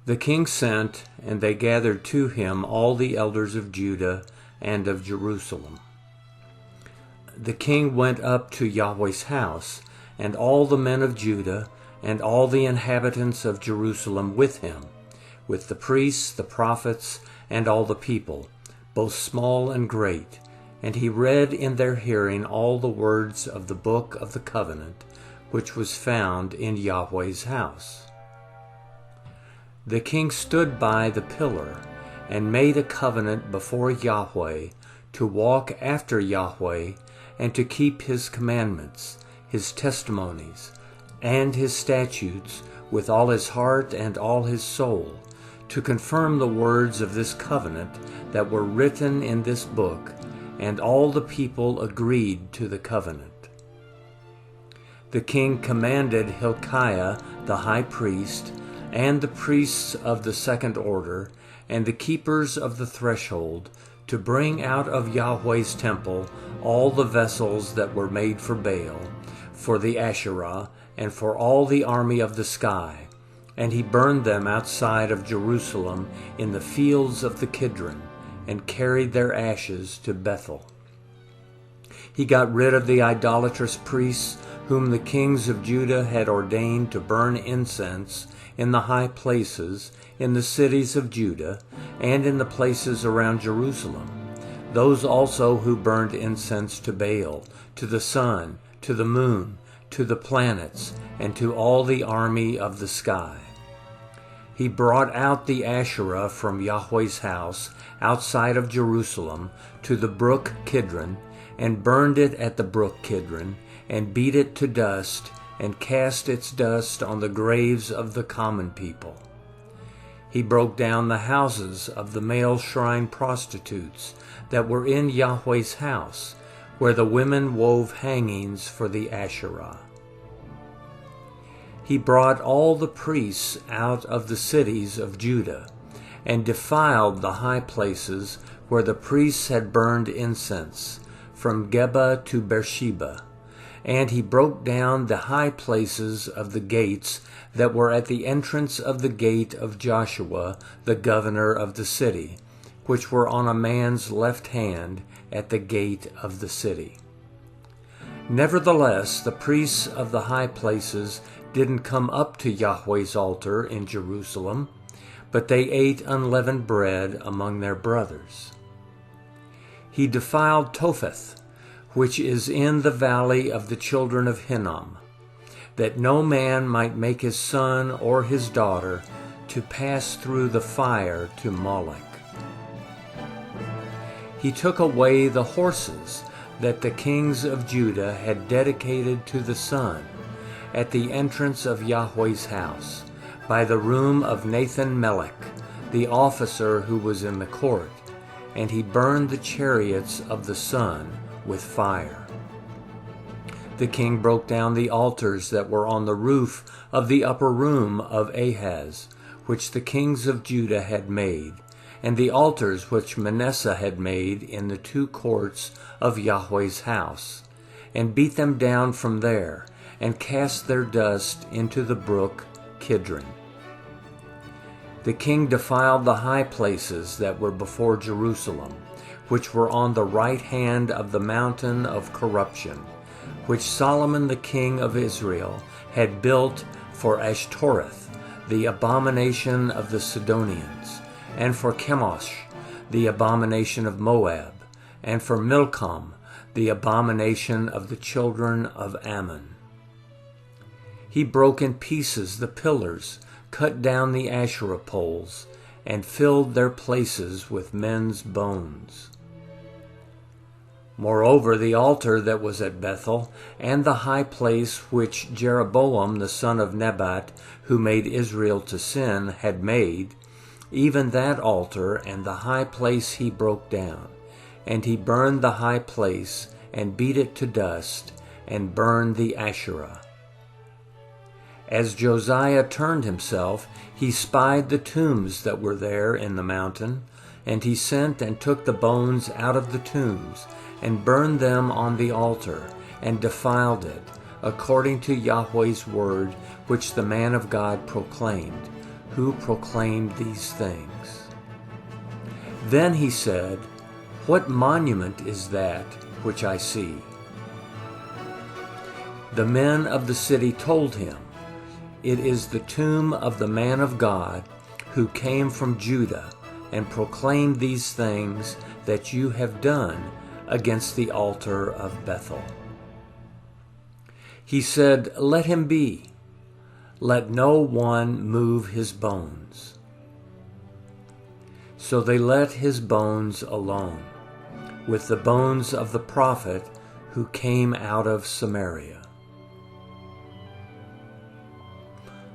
The king sent, and they gathered to him all the elders of Judah and of Jerusalem. The king went up to Yahweh's house, and all the men of Judah, and all the inhabitants of Jerusalem with him, with the priests, the prophets, and all the people, both small and great. And he read in their hearing all the words of the book of the covenant, which was found in Yahweh's house. The king stood by the pillar, and made a covenant before Yahweh, to walk after Yahweh, and to keep his commandments, his testimonies, and his statutes with all his heart and all his soul, to confirm the words of this covenant that were written in this book, and all the people agreed to the covenant. The king commanded Hilkiah the high priest, and the priests of the second order, and the keepers of the threshold, to bring out of Yahweh's temple all the vessels that were made for Baal, for the Asherah, and for all the army of the sky. And he burned them outside of Jerusalem in the fields of the Kidron, and carried their ashes to Bethel. He got rid of the idolatrous priests whom the kings of Judah had ordained to burn incense in the high places, in the cities of Judah, and in the places around Jerusalem, those also who burned incense to Baal, to the sun, to the moon, to the planets, and to all the army of the sky. He brought out the Asherah from Yahweh's house outside of Jerusalem to the brook Kidron, and burned it at the brook Kidron, and beat it to dust, and cast its dust on the graves of the common people. He broke down the houses of the male shrine prostitutes that were in Yahweh's house, where the women wove hangings for the Asherah. He brought all the priests out of the cities of Judah, and defiled the high places where the priests had burned incense, from Geba to Beersheba. And he broke down the high places of the gates that were at the entrance of the gate of Joshua, the governor of the city, which were on a man's left hand at the gate of the city. Nevertheless, the priests of the high places didn't come up to Yahweh's altar in Jerusalem, but they ate unleavened bread among their brothers. He defiled Topheth, which is in the valley of the children of Hinnom, that no man might make his son or his daughter to pass through the fire to Molech. He took away the horses that the kings of Judah had dedicated to the sun at the entrance of Yahweh's house, by the room of Nathan Melech, the officer who was in the court, and he burned the chariots of the sun with fire. The king broke down the altars that were on the roof of the upper room of Ahaz, which the kings of Judah had made, and the altars which Manasseh had made in the two courts of Yahweh's house, and beat them down from there, and cast their dust into the brook Kidron. The king defiled the high places that were before Jerusalem, which were on the right hand of the mountain of corruption, which Solomon the king of Israel had built for Ashtoreth, the abomination of the Sidonians, and for Chemosh, the abomination of Moab, and for Milcom, the abomination of the children of Ammon. He broke in pieces the pillars, cut down the Asherah poles, and filled their places with men's bones. Moreover, the altar that was at Bethel, and the high place which Jeroboam the son of Nebat, who made Israel to sin, had made, even that altar and the high place he broke down. And he burned the high place, and beat it to dust, and burned the Asherah. As Josiah turned himself, he spied the tombs that were there in the mountain, and he sent and took the bones out of the tombs, and burned them on the altar, and defiled it, according to Yahweh's word, which the man of God proclaimed, who proclaimed these things. Then he said, What monument is that which I see? The men of the city told him, It is the tomb of the man of God who came from Judah and proclaimed these things that you have done against the altar of Bethel. He said, Let him be. Let no one move his bones. So they let his bones alone, with the bones of the prophet who came out of Samaria.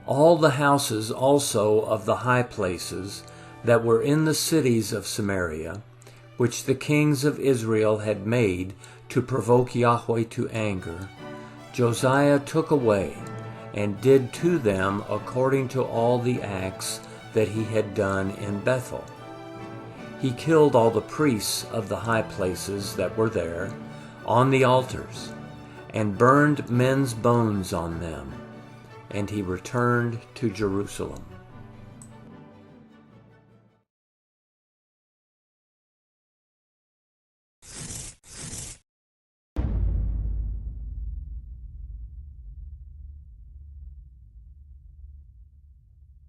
All the houses also of the high places that were in the cities of Samaria, which the kings of Israel had made to provoke Yahweh to anger, Josiah took away, and did to them according to all the acts that he had done in Bethel. He killed all the priests of the high places that were there, on the altars, and burned men's bones on them, and he returned to Jerusalem.